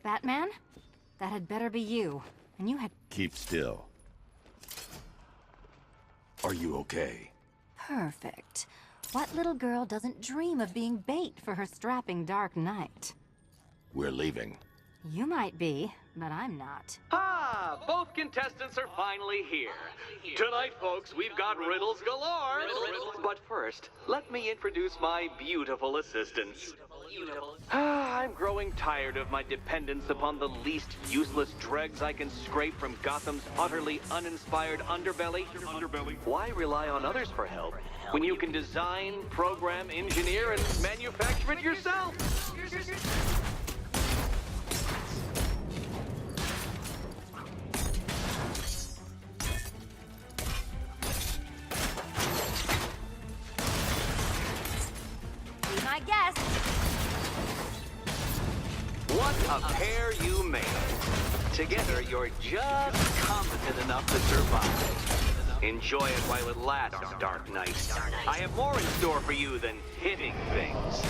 Batman? That had better be you. And you had... Keep still. Are you okay? Perfect. What little girl doesn't dream of being bait for her strapping Dark Knight? We're leaving. You might be, but I'm not. Ah, both contestants are finally here. Tonight, folks, we've got riddles galore. But first, let me introduce my beautiful assistants. I'm growing tired of my dependence upon the least useless dregs I can scrape from Gotham's utterly uninspired underbelly. Why rely on others for help when you can design, program, engineer, and manufacture it yourself? Be my guest. What a pair you made. Together, you're just competent enough to survive. Enjoy it while it lasts, Dark Knight. I have more in store for you than hitting things.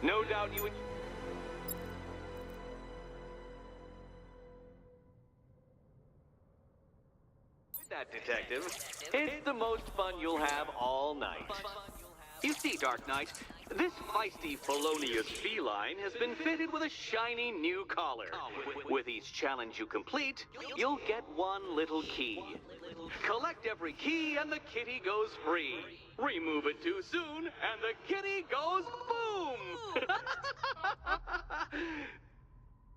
No doubt you would... That, detective. It's the most fun you'll have all night. You see, Dark Knight, this feisty felonious feline has been fitted with a shiny new collar. With each challenge you complete, you'll get one little key. Collect every key and the kitty goes free. Remove it too soon and the kitty goes boom!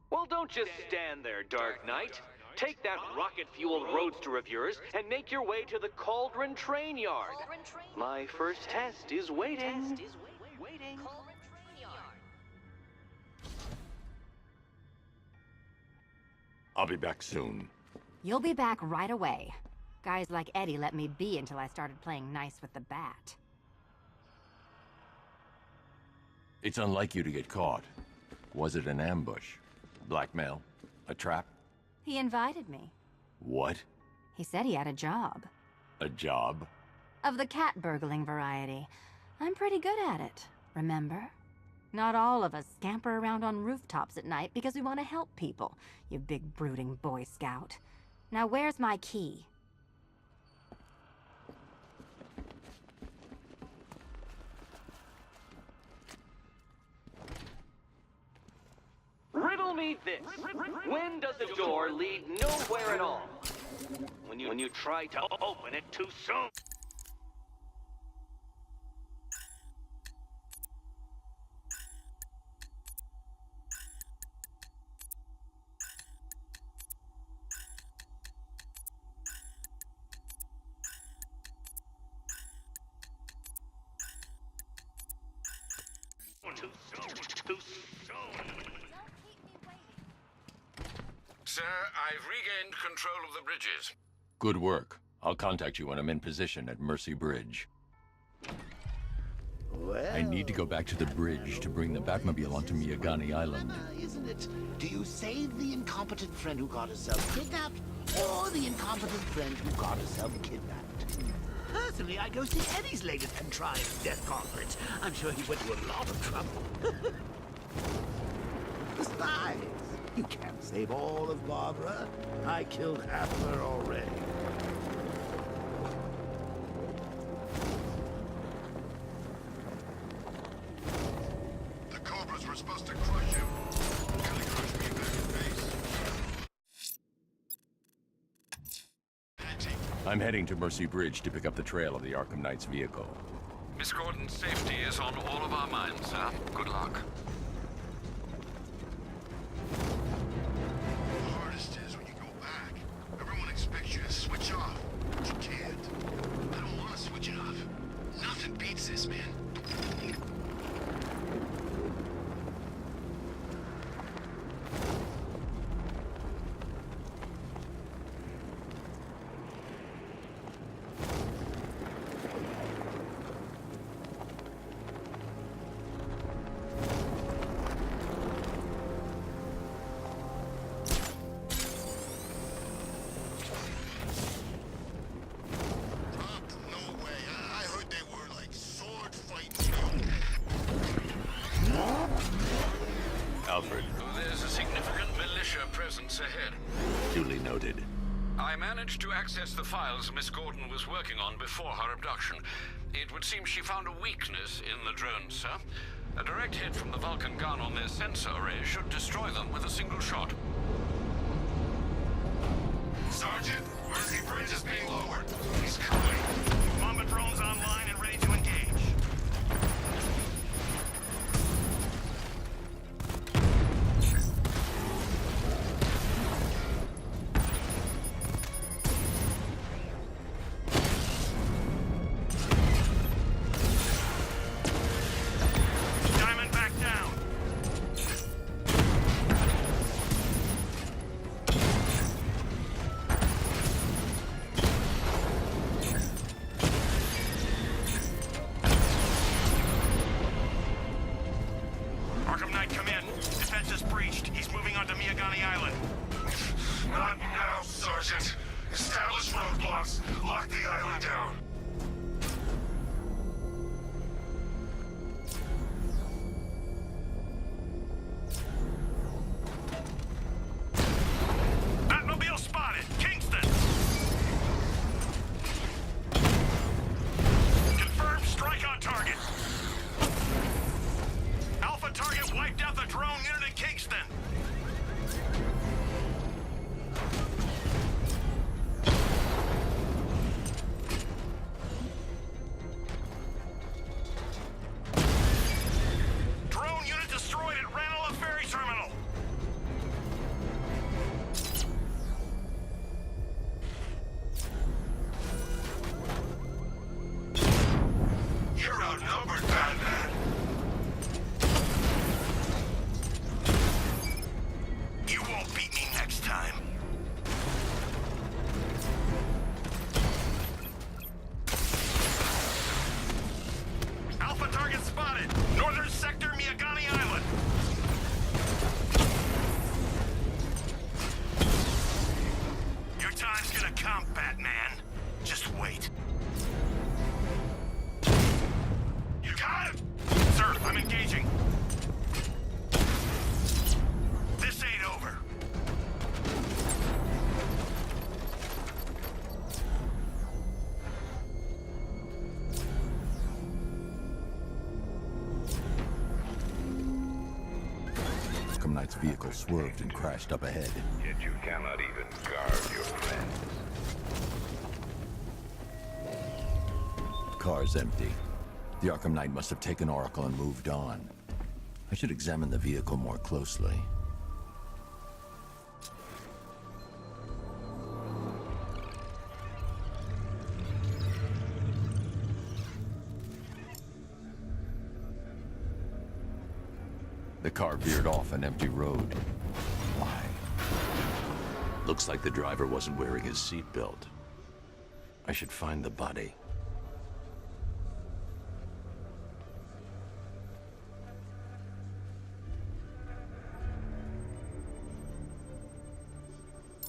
Well, don't just stand there, Dark Knight. Take that rocket-fueled roadster of yours and make your way to the Cauldron Train Yard. My first test is waiting. I'll be back soon. You'll be back right away. Guys like Eddie let me be until I started playing nice with the bat. It's unlike you to get caught. Was it an ambush? Blackmail? A trap? He invited me. What? He said he had a job. A job? Of the cat burgling variety. I'm pretty good at it, remember? Not all of us scamper around on rooftops at night because we want to help people, you big brooding Boy Scout. Now where's my key? Riddle me this. When does a door lead nowhere at all? When you try to open it too soon. Too soon. Sir, I've regained control of the bridges. Good work. I'll contact you when I'm in position at Mercy Bridge. Well, I need to go back to the bridge to bring the Batmobile onto Miyagani Island. Isn't it? Do you save the incompetent friend who got herself kidnapped, or the incompetent friend who got herself kidnapped? Personally, I go see Eddie's latest contrived death gauntlet. I'm sure he went to a lot of trouble. Besides, you can't save all of Barbara. I killed half of her already. The Cobras were supposed to crush him. Can they crush me back in base? I'm heading to Mercy Bridge to pick up the trail of the Arkham Knight's vehicle. Miss Gordon's safety is on all of our minds, sir. Good luck. The hardest is when you go back. Everyone expects you to switch off, but you can't. I don't want to switch it off. Nothing beats this, man. There's a significant militia presence ahead. Duly noted. I managed to access the files Miss Gordon was working on before her abduction. It would seem she found a weakness in the drones, sir. A direct hit from the Vulcan gun on their sensor array should destroy them with a single shot. Sergeant, Mercy Bridge is being lowered. He's coming. Bomber drones online and ready to engage. Diamond back down. Arkham Knight, come in. Defense is breached. He's moving onto Miyagani Island. Not now, Sergeant. Establish roadblocks. Lock the island down. Batmobile spotted. Kingston. Confirmed strike on target. Alpha target wiped out the drone unit in Kingston. Drone unit destroyed at Ranelagh Ferry Terminal. You're outnumbered, Batman. You won't beat me next time. Alpha target spotted. Northern sector, Miyagani Island. Your time's gonna come, Batman. Just wait. You got it? Sir, I'm engaging. This ain't over. Arkham Knight's vehicle swerved and crashed up ahead. Yet you cannot even guard your friends. The car's empty. The Arkham Knight must have taken Oracle and moved on. I should examine the vehicle more closely. The car veered off an empty road. Why? Looks like the driver wasn't wearing his seatbelt. I should find the body.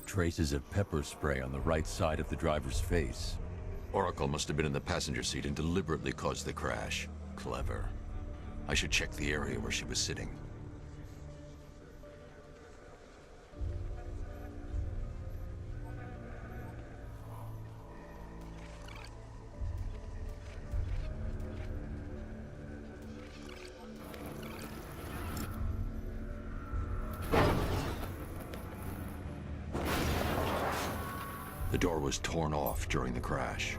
Traces of pepper spray on the right side of the driver's face. Oracle must have been in the passenger seat and deliberately caused the crash. Clever. I should check the area where she was sitting. The door was torn off during the crash.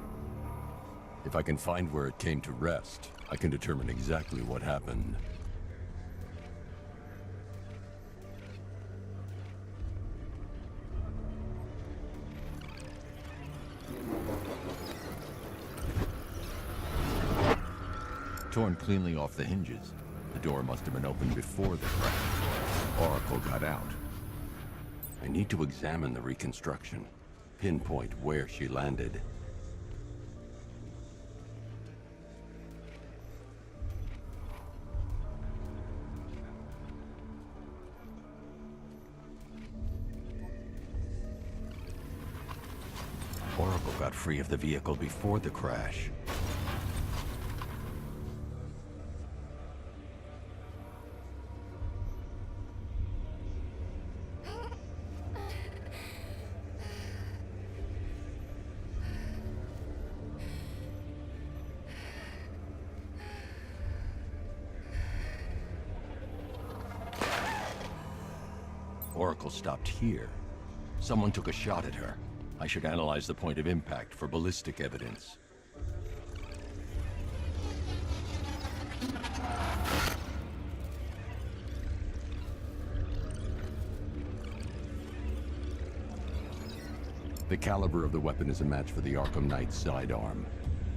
If I can find where it came to rest, I can determine exactly what happened. Torn cleanly off the hinges. The door must have been opened before the crash. Oracle got out. I need to examine the reconstruction. Pinpoint where she landed. Oracle got free of the vehicle before the crash. Oracle stopped here. Someone took a shot at her. I should analyze the point of impact for ballistic evidence. The caliber of the weapon is a match for the Arkham Knight's sidearm.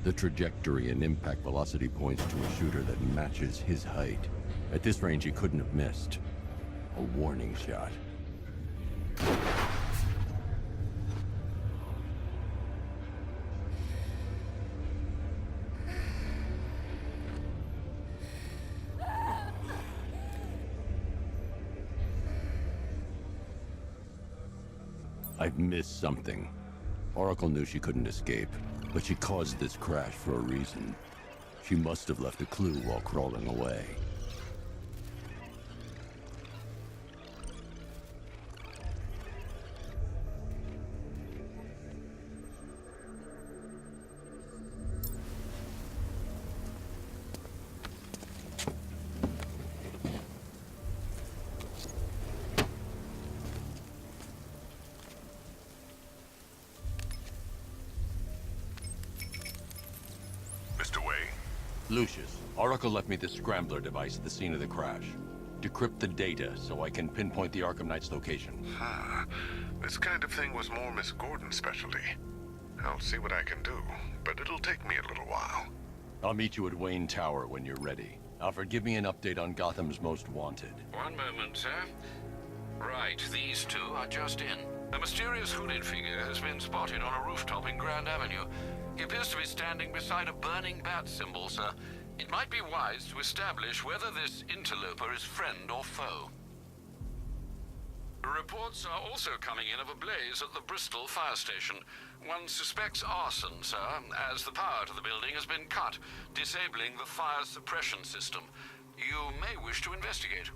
The trajectory and impact velocity points to a shooter that matches his height. At this range, he couldn't have missed. A warning shot. I've missed something. Oracle knew she couldn't escape, but she caused this crash for a reason. She must have left a clue while crawling away. Lucius, Oracle left me the scrambler device at the scene of the crash. Decrypt the data so I can pinpoint the Arkham Knight's location. This kind of thing was more Miss Gordon's specialty. I'll see what I can do, but it'll take me a little while. I'll meet you at Wayne Tower when you're ready. Alfred, give me an update on Gotham's Most Wanted. One moment, sir. Right, these two are just in. A mysterious hooded figure has been spotted on a rooftop in Grand Avenue. He appears to be standing beside a burning bat symbol, sir. It might be wise to establish whether this interloper is friend or foe. Reports are also coming in of a blaze at the Bristol fire station. One suspects arson, sir, as the power to the building has been cut, disabling the fire suppression system. You may wish to investigate.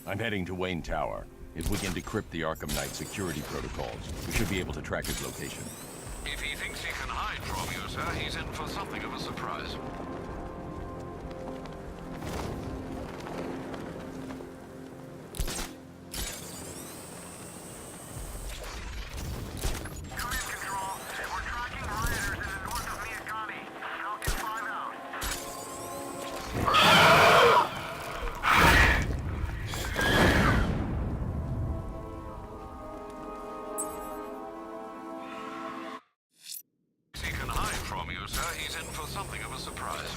I'm heading to Wayne Tower. If we can decrypt the Arkham Knight security protocols, we should be able to track his location. If he thinks he can hide from you, sir, he's in for something of a surprise. Command Control. We're tracking rioters in the north of Miyagami. Falcon 5 out. He can hide from you, sir. He's in for something of a surprise.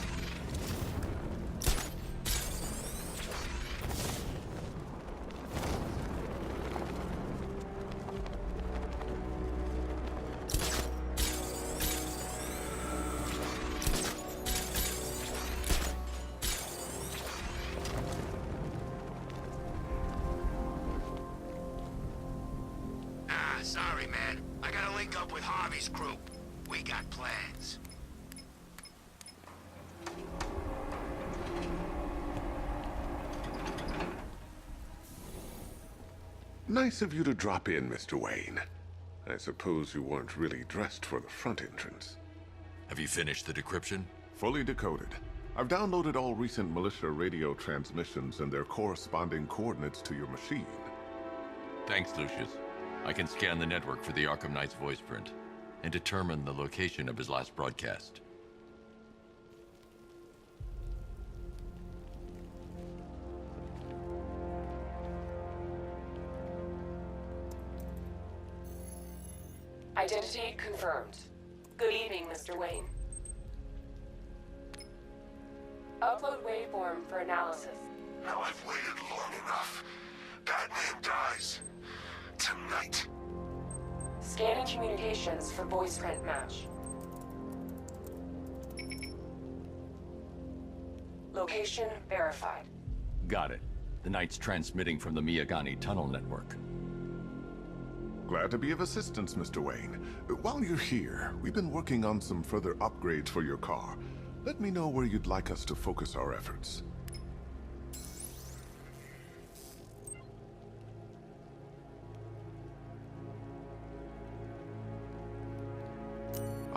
Sorry, man. I gotta link up with Harvey's group. We got plans. Nice of you to drop in, Mr. Wayne. I suppose you weren't really dressed for the front entrance. Have you finished the decryption? Fully decoded. I've downloaded all recent militia radio transmissions and their corresponding coordinates to your machine. Thanks, Lucius. I can scan the network for the Arkham Knight's voice print and determine the location of his last broadcast. Identity confirmed. Good evening, Mr. Wayne. Upload waveform for analysis. Now I've waited long enough. Batman dies. Tonight. Scanning communications for voice print match. Location verified. Got it. The Knight's transmitting from the Miyagani tunnel network. Glad to be of assistance, Mr. Wayne. While you're here, we've been working on some further upgrades for your car. Let me know where you'd like us to focus our efforts.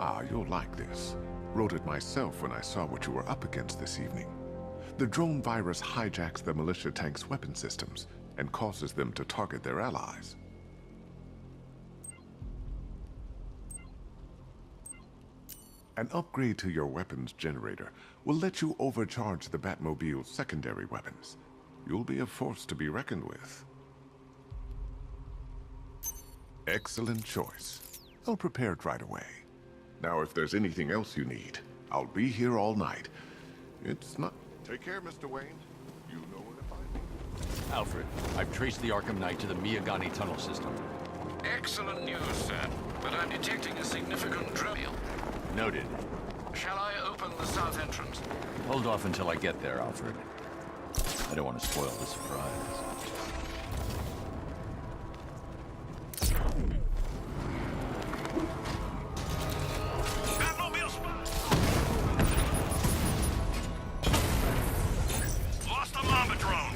Ah, you'll like this. Wrote it myself when I saw what you were up against this evening. The drone virus hijacks the militia tank's weapon systems and causes them to target their allies. An upgrade to your weapons generator will let you overcharge the Batmobile's secondary weapons. You'll be a force to be reckoned with. Excellent choice. I'll prepare it right away. Now, if there's anything else you need, I'll be here all night. It's not... Take care, Mr. Wayne. You know where to find me. Alfred, I've traced the Arkham Knight to the Miyagani tunnel system. Excellent news, sir. But I'm detecting a significant drone. Noted. Shall I open the south entrance? Hold off until I get there, Alfred. I don't want to spoil the surprise. Batmobile spot! Lost the Mamba drone!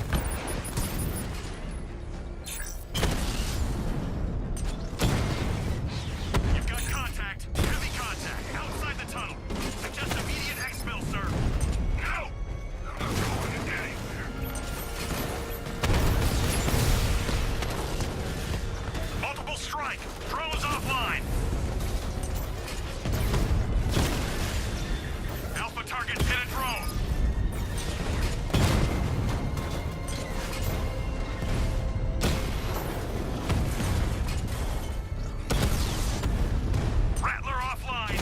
You've got contact. Heavy contact. Outside the tunnel. Suggest immediate exfil, sir. No! I'm not going anywhere. Multiple strike. Drone's offline. Alpha target hit a drone. Rattler offline.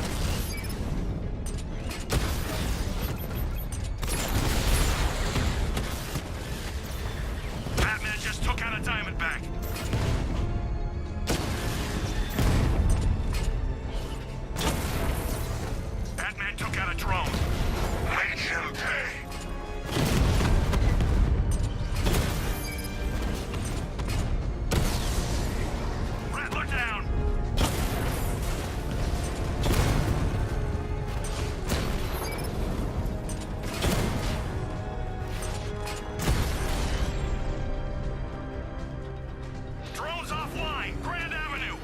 Batman just took out a Diamondback. Batman took out a drone. Make him pay. Rattler down. Drones offline. Grand Avenue.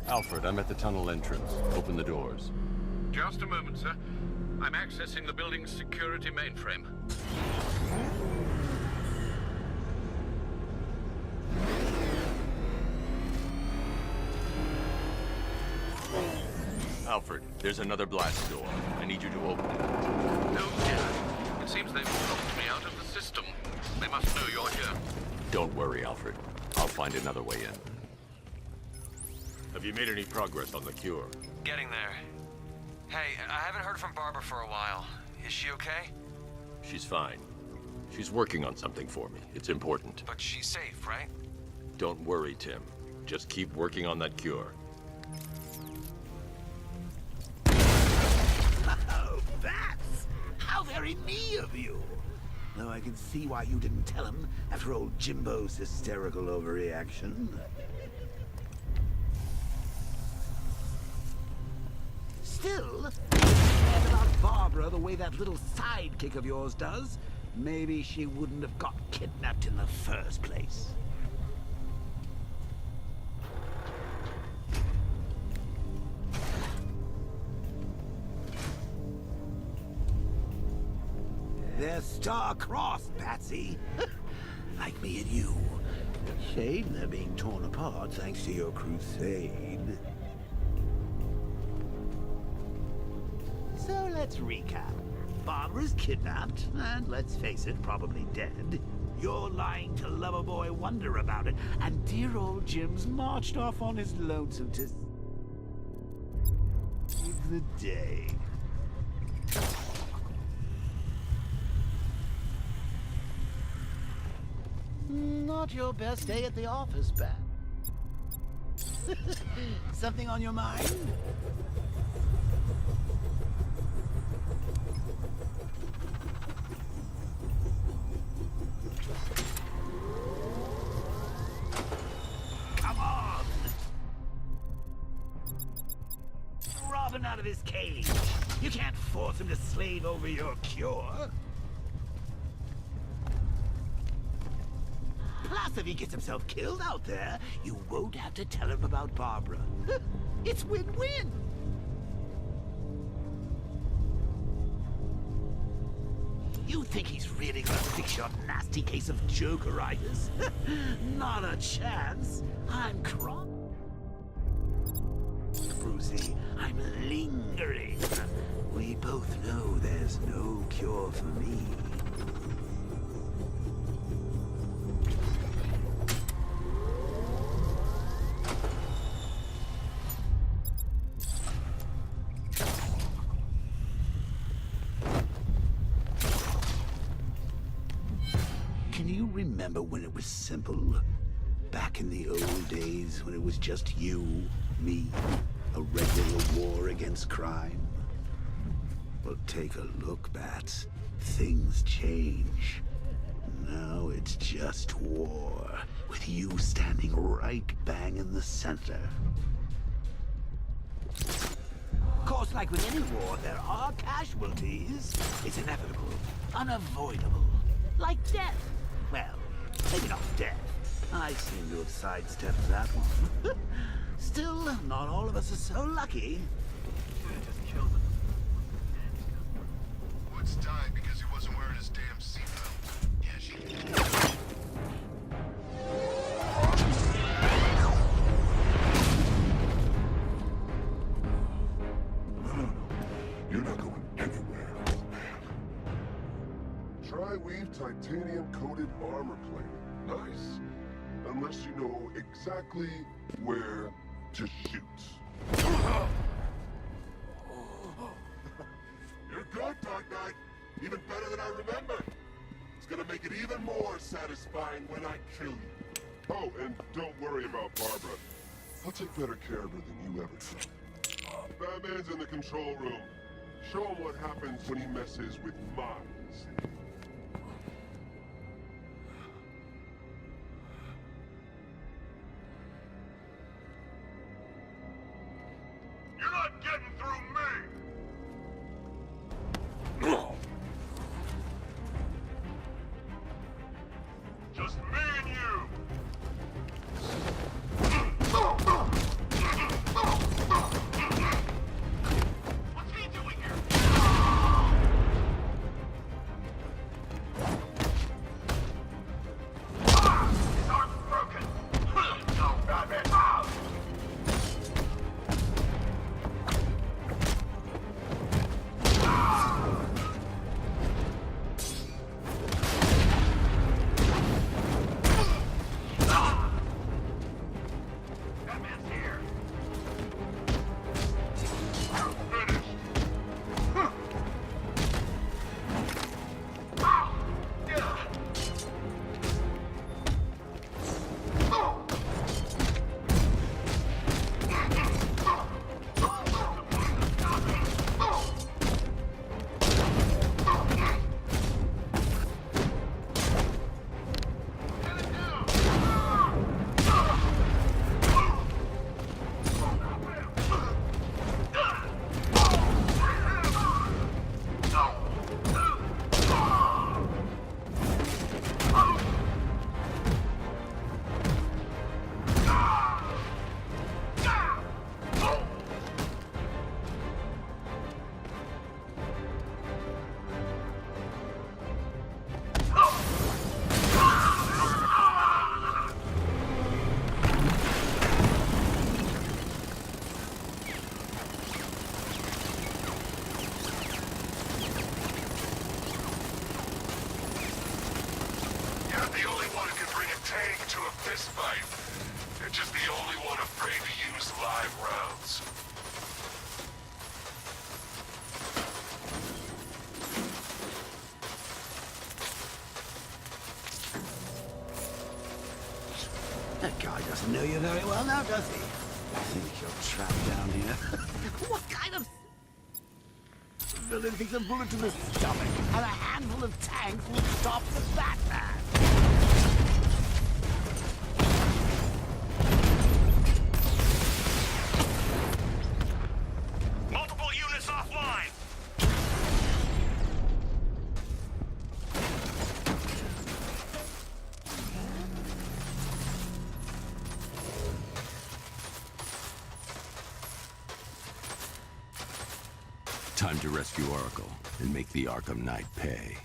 Alfred, I'm at the tunnel entrance. Open the doors. Just a moment, sir. I'm accessing the building's security mainframe. Alfred, there's another blast door. I need you to open it. No, dear. It seems they've locked me out of the system. They must know you're here. Don't worry, Alfred. I'll find another way in. Have you made any progress on the cure? Getting there. Hey, I haven't heard from Barbara for a while. Is she okay? She's fine. She's working on something for me. It's important. But she's safe, right? Don't worry, Tim. Just keep working on that cure. Oh, that's how very me of you. Though I can see why you didn't tell him after old Jimbo's hysterical overreaction. Still, if you cared about Barbara the way that little sidekick of yours does, maybe she wouldn't have got kidnapped in the first place. They're star-crossed, Patsy. Like me and you. Shame they're being torn apart thanks to your crusade. So let's recap. Barbara's kidnapped, and let's face it, probably dead. You're lying to Loverboy Wonder about it, and dear old Jim's marched off on his lonesome to save the day. Not your best day at the office, Bat. Something on your mind? Come on! Robin out of his cage. You can't force him to slave over your cure. Plus, if he gets himself killed out there, you won't have to tell him about Barbara. It's win-win. You think he's really gonna fix your nasty case of jokeritis? Not a chance. I'm Brucey, I'm lingering. We both know there's no cure for me. Can you remember when it was simple? Back in the old days when it was just you, me, a regular war against crime? Well, take a look, Bats. Things change. Now it's just war, with you standing right bang in the center. Of course, like with any war, there are casualties. It's inevitable, unavoidable. Like death. Well, maybe not death. I seem to have sidestepped that one. Still, not all of us are so lucky. Woods died because he wasn't wearing his damn seatbelt. Yeah, she did. No. You're not going anywhere, old man. Tri-weave titanium-coated armor plate. Nice. Unless you know exactly where to shoot. You're good, Dark Knight. Even better than I remember. It's gonna make it even more satisfying when I kill you. Oh, and don't worry about Barbara. I'll take better care of her than you ever could. Batman's in the control room. Show him what happens when he messes with minds. You're not getting through me! Just me and you! What's he doing here? His arm's broken! No, Batman! Batman's here! Finished! You're not the only one who can bring a tank to a fistfight. You're just the only one afraid to use live rounds. That guy doesn't know you very well now, does he? I think you're trapped down here. What kind of villain thinks a bullet to the stomach and a handful of tanks will stop the Batman? Multiple units offline! Time to rescue Oracle and make the Arkham Knight pay.